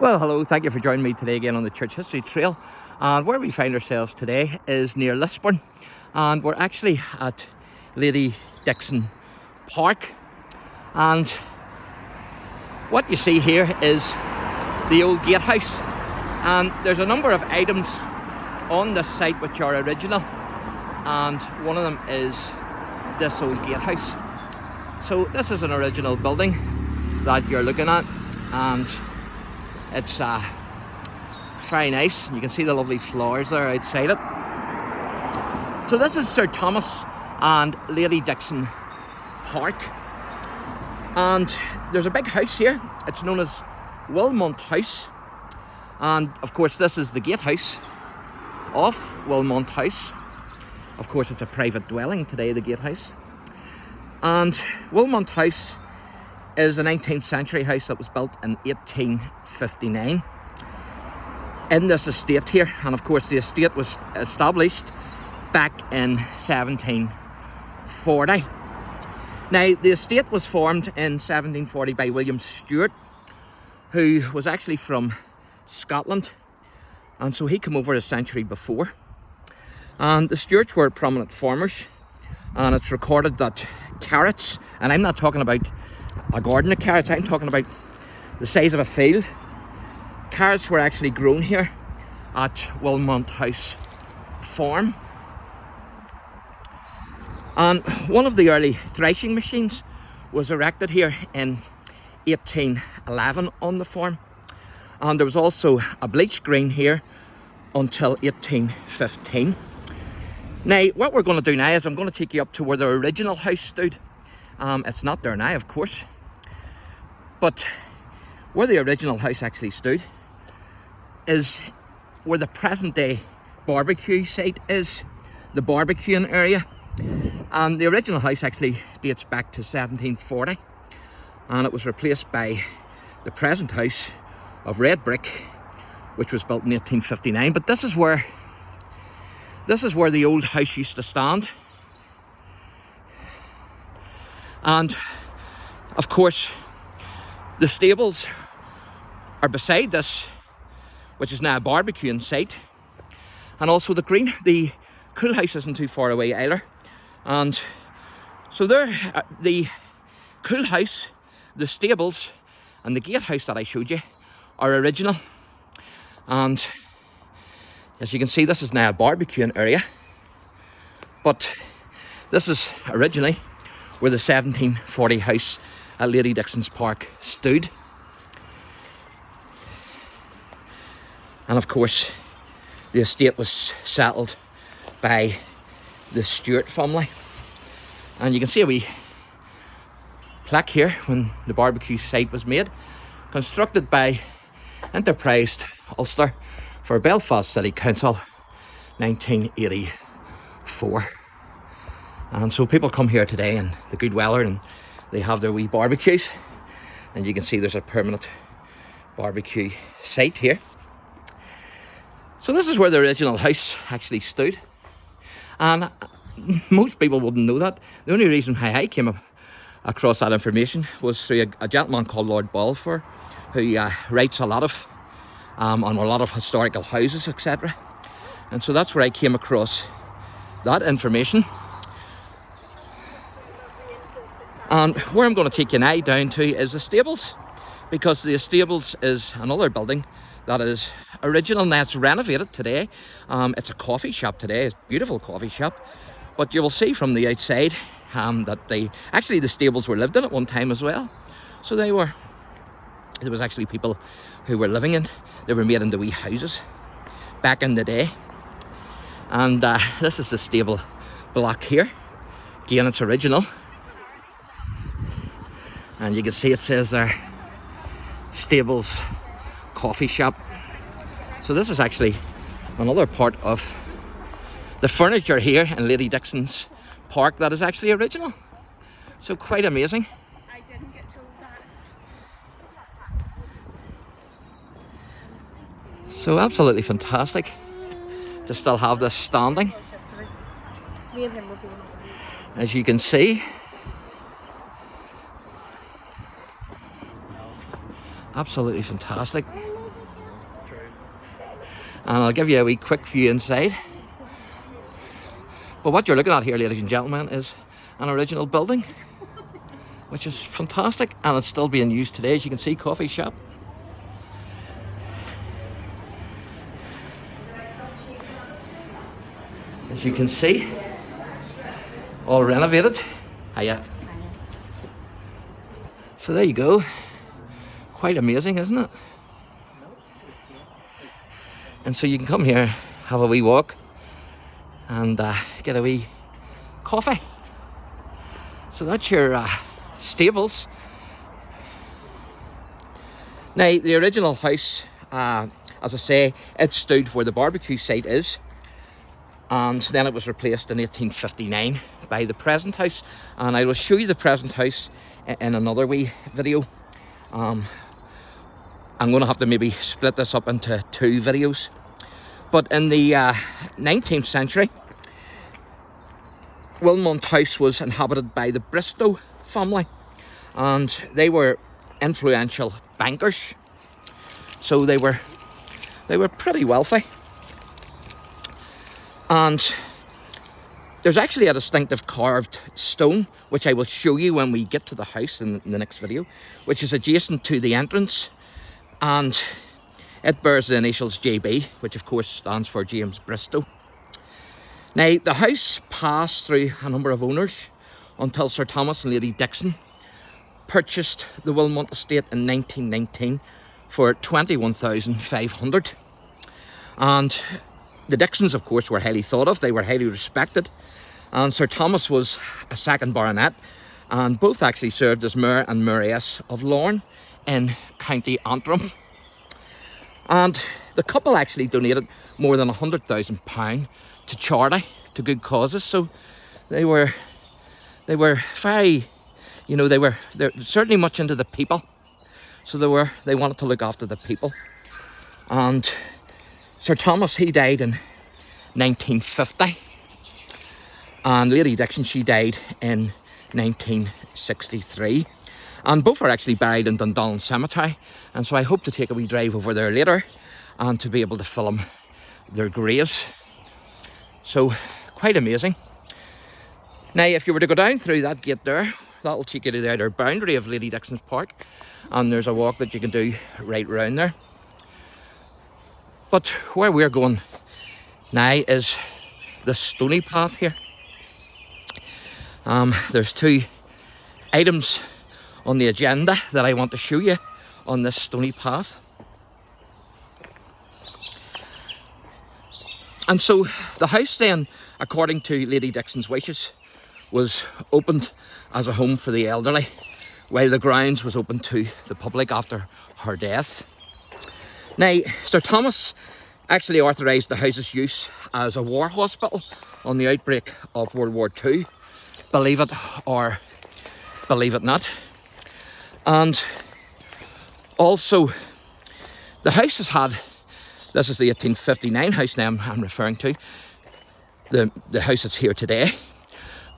Well, hello, thank you for joining me today again on the Church History Trail. And where we find ourselves today is near Lisburn, and we're actually at Lady Dixon Park. And what you see here is the old gatehouse, and there's a number of items on this site which are original, and one of them is this old gatehouse. So this is an original building that you're looking at, and it's very nice. You can see the lovely flowers there outside it. So this is Sir Thomas and Lady Dixon Park, and there's a big house here. It's known as Wilmont House, and of course this is the gatehouse of Wilmont House. Of course it's a private dwelling today, the gatehouse. And Wilmont House is a 19th century house that was built in 1859 in this estate here. And of course the estate was established back in 1740. Now the estate was formed in 1740 by William Stuart, who was actually from Scotland, and so he came over a century before. And the Stuarts were prominent farmers, and it's recorded that carrots, and I'm not talking about a garden of carrots, I'm talking about the size of a field. Carrots were actually grown here at Wilmont House Farm. And one of the early threshing machines was erected here in 1811 on the farm. And there was also a bleach green here until 1815. Now, what we're going to do now is I'm going to take you up to where the original house stood. It's not there now, of course, but where the original house actually stood is where the present day barbecue site is, the barbecuing area. And the original house actually dates back to 1740, and it was replaced by the present house of red brick, which was built in 1859. But this is where the old house used to stand. And of course the stables are beside this, which is now a barbecuing site. And also the cool house isn't too far away either. And so there, the cool house, the stables and the gatehouse that I showed you are original. And as you can see, this is now a barbecuing area, but this is originally where the 1740 house at Lady Dixon's Park stood. And of course the estate was settled by the Stuart family. And you can see a wee plaque here when the barbecue site was made, constructed by Enterprise Ulster for Belfast City Council, 1984. And so people come here today in the good weather and they have their wee barbecues, and you can see there's a permanent barbecue site here. So this is where the original house actually stood, and most people wouldn't know that. The only reason why I came across that information was through a gentleman called Lord Belfore, who writes a lot of on a lot of historical houses, etc. And so that's where I came across that information. And where I'm going to take you now down to is the stables, because the stables is another building that is original. Now it's renovated today. It's a coffee shop today, it's a beautiful coffee shop. But you will see from the outside that the stables were lived in at one time as well. So there was actually people who were living in. They were made into wee houses back in the day. And this is the stable block here. Again, it's original. And you can see it says there, Stables Coffee Shop. So this is actually another part of the furniture here in Lady Dixon's Park that is actually original. So quite amazing. I didn't get told that. So absolutely fantastic to still have this standing. Me and him will be. As you can see, absolutely fantastic. and I'll give you a wee quick view inside. But what you're looking at here, ladies and gentlemen, is an original building, which is fantastic, and it's still being used today. As you can see, coffee shop. As you can see, all renovated. Hiya. So there you go. Quite amazing, isn't it? And so you can come here, have a wee walk, and get a wee coffee. So that's your stables. Now, the original house, as I say, it stood where the barbecue site is, and then it was replaced in 1859 by the present house, and I will show you the present house in another wee video. I'm going to have to maybe split this up into 2 videos. But in the 19th century, Belmont House was inhabited by the Bristow family, and they were influential bankers, so they were pretty wealthy. And there's actually a distinctive carved stone, which I will show you when we get to the house in the next video, which is adjacent to the entrance, and it bears the initials JB, which of course stands for James Bristow. Now, the house passed through a number of owners until Sir Thomas and Lady Dixon purchased the Belmont estate in 1919 for $21,500. And the Dixons, of course, were highly thought of. They were highly respected. And Sir Thomas was a second baronet, and both actually served as Mayor and Mayoress of Lorne in County Antrim. And the couple actually donated more than £100,000 to charity, to good causes. So they were very, you know, they're certainly much into the people. So they wanted to look after the people. And Sir Thomas, he died in 1950, and Lady Dixon, she died in 1963. And both are actually buried in Dundallan Cemetery, and so I hope to take a wee drive over there later and to be able to film their graves. So, quite amazing. Now, if you were to go down through that gate there, that'll take you to the outer boundary of Lady Dixon's Park, and there's a walk that you can do right round there. But where we're going now is the stony path here. There's 2 items on the agenda that I want to show you on this stony path. And so the house then, according to Lady Dixon's wishes, was opened as a home for the elderly, while the grounds was open to the public after her death. Now, Sir Thomas actually authorised the house's use as a war hospital on the outbreak of World War II, believe it or believe it not. And also, the house has had, this is the 1859 house now I'm referring to, the house that's here today,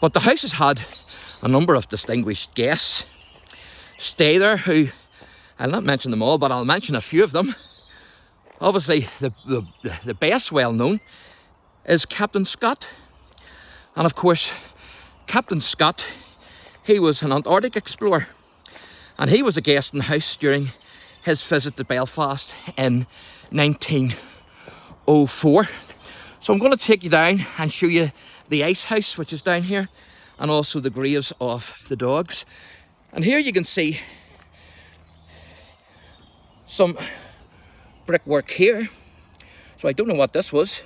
but the house has had a number of distinguished guests stay there who, I'll not mention them all, but I'll mention a few of them. Obviously, the best well known is Captain Scott. And of course, Captain Scott, he was an Antarctic explorer, and he was a guest in the house during his visit to Belfast in 1904. So I'm going to take you down and show you the ice house, which is down here, and also the graves of the dogs. And here you can see some brickwork here. So I don't know what this was,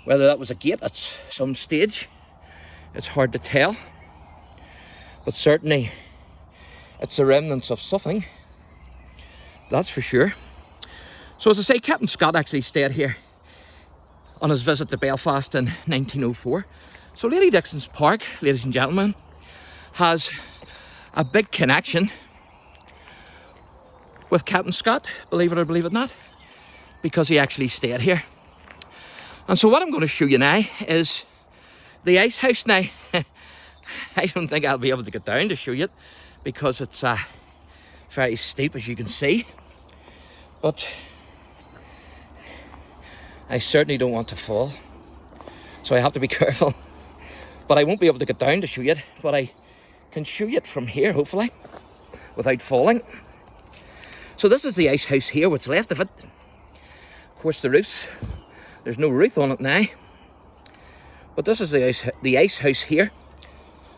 whether that was a gate at some stage. It's hard to tell, but certainly it's the remnants of something, that's for sure. So as I say, Captain Scott actually stayed here on his visit to Belfast in 1904. So Lady Dixon's Park, ladies and gentlemen, has a big connection with Captain Scott, believe it or believe it not, because he actually stayed here. And so what I'm going to show you now is the ice house. Now, I don't think I'll be able to get down to show you it because it's very steep, as you can see. But I certainly don't want to fall, so I have to be careful. But I won't be able to get down to show you it, but I can show you it from here, hopefully, without falling. So this is the ice house here, what's left of it. Of course, the roofs, there's no roof on it now. But this is the ice house here.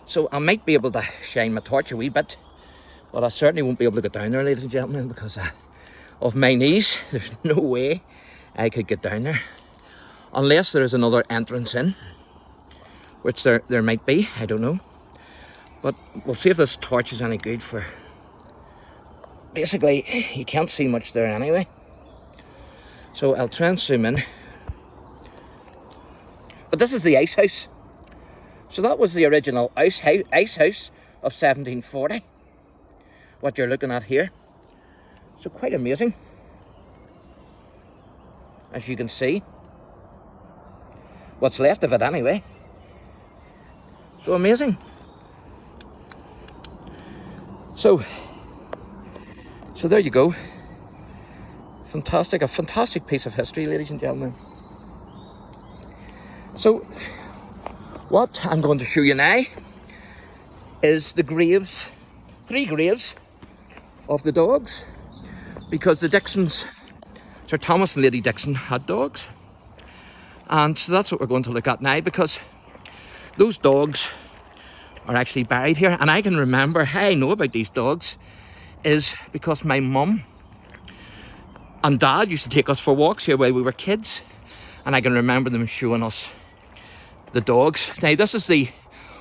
So I might be able to shine my torch a wee bit, but I certainly won't be able to get down there, ladies and gentlemen, because of my knees. There's no way I could get down there, unless there is another entrance in, which there might be, I don't know. But we'll see if this torch is any good for... Basically, you can't see much there anyway. So I'll try and zoom in. But this is the ice house. So that was the original ice house of 1740. What you're looking at here. So quite amazing, as you can see. What's left of it anyway. So amazing. So there you go. Fantastic, a fantastic piece of history, ladies and gentlemen. So what I'm going to show you now is the graves, 3 graves of the dogs, because the Dixons, Sir Thomas and Lady Dixon, had dogs. And so that's what we're going to look at now, because those dogs are actually buried here. And I can remember how I know about these dogs is because my mum and dad used to take us for walks here while we were kids, and I can remember them showing us the dogs. Now this is the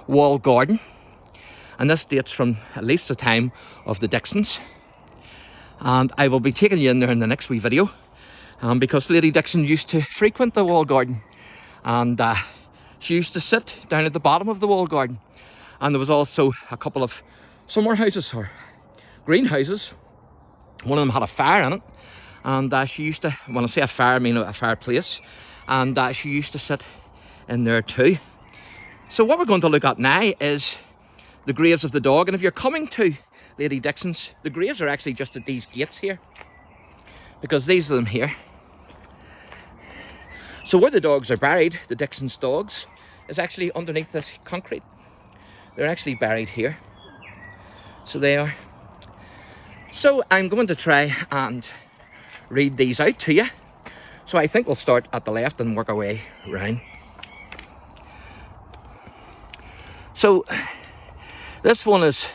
wall garden, and this dates from at least the time of the Dixons, and I will be taking you in there in the next wee video, because Lady Dixon used to frequent the wall garden, and she used to sit down at the bottom of the wall garden. And there was also a couple of summer houses or greenhouses. One of them had a fire in it, and she used to, when I say a fire, I mean a fireplace, and she used to sit in there too. So what we're going to look at now is the graves of the dog. And if you're coming to Lady Dixon's, the graves are actually just at these gates here, because these are them here. So where the dogs are buried, the Dixon's dogs, is actually underneath this concrete. They're actually buried here. So they are. So I'm going to try and read these out to you. So I think we'll start at the left and work our way round. So this one is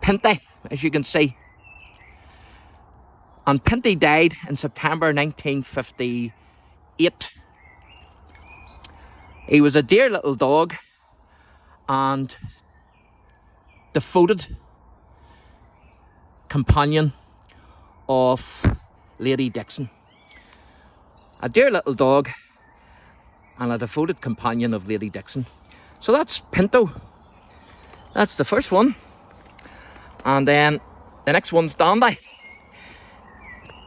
PINTY, as you can see. And PINTY died in September 1958. He was a dear little dog and devoted companion of Lady Dixon. A dear little dog and a devoted companion of Lady Dixon. So that's Pinto. That's the first one. And then the next one's Dandy.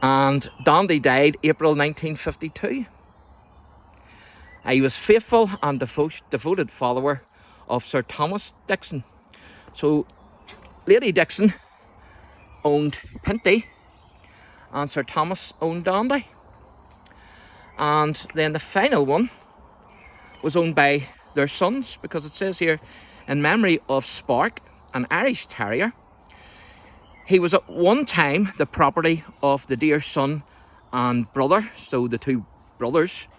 And Dandy died April 1952. He was faithful and devoted follower of Sir Thomas Dixon. So Lady Dixon owned Pinty and Sir Thomas owned Dandy. And then the final one was owned by their sons, because it says here, in memory of Spark, an Irish Terrier. He was at one time the property of the dear son and brother, so the 2 brothers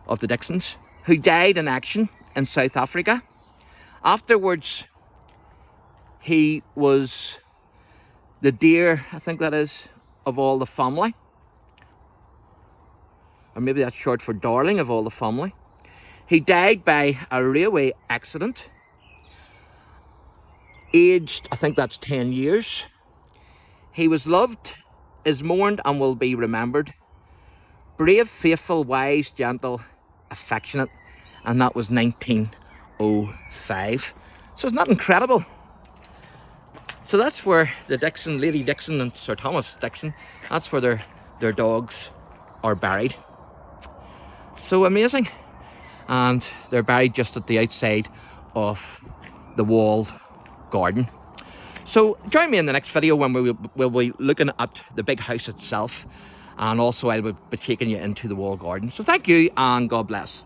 of the Dixons, who died in action in South Africa. Afterwards, he was the dear, I think that is, of all the family. Or maybe that's short for darling of all the family. He died by a railway accident, aged, I think that's 10 years. He was loved, is mourned and will be remembered. Brave, faithful, wise, gentle, affectionate. And that was 1905. So isn't that incredible? So that's where the Dixon, Lady Dixon and Sir Thomas Dixon, that's where their dogs are buried. So amazing. And they're buried just at the outside of the walled garden. So join me in the next video when we'll be looking at the big house itself and also I will be taking you into the wall garden. So thank you and God bless.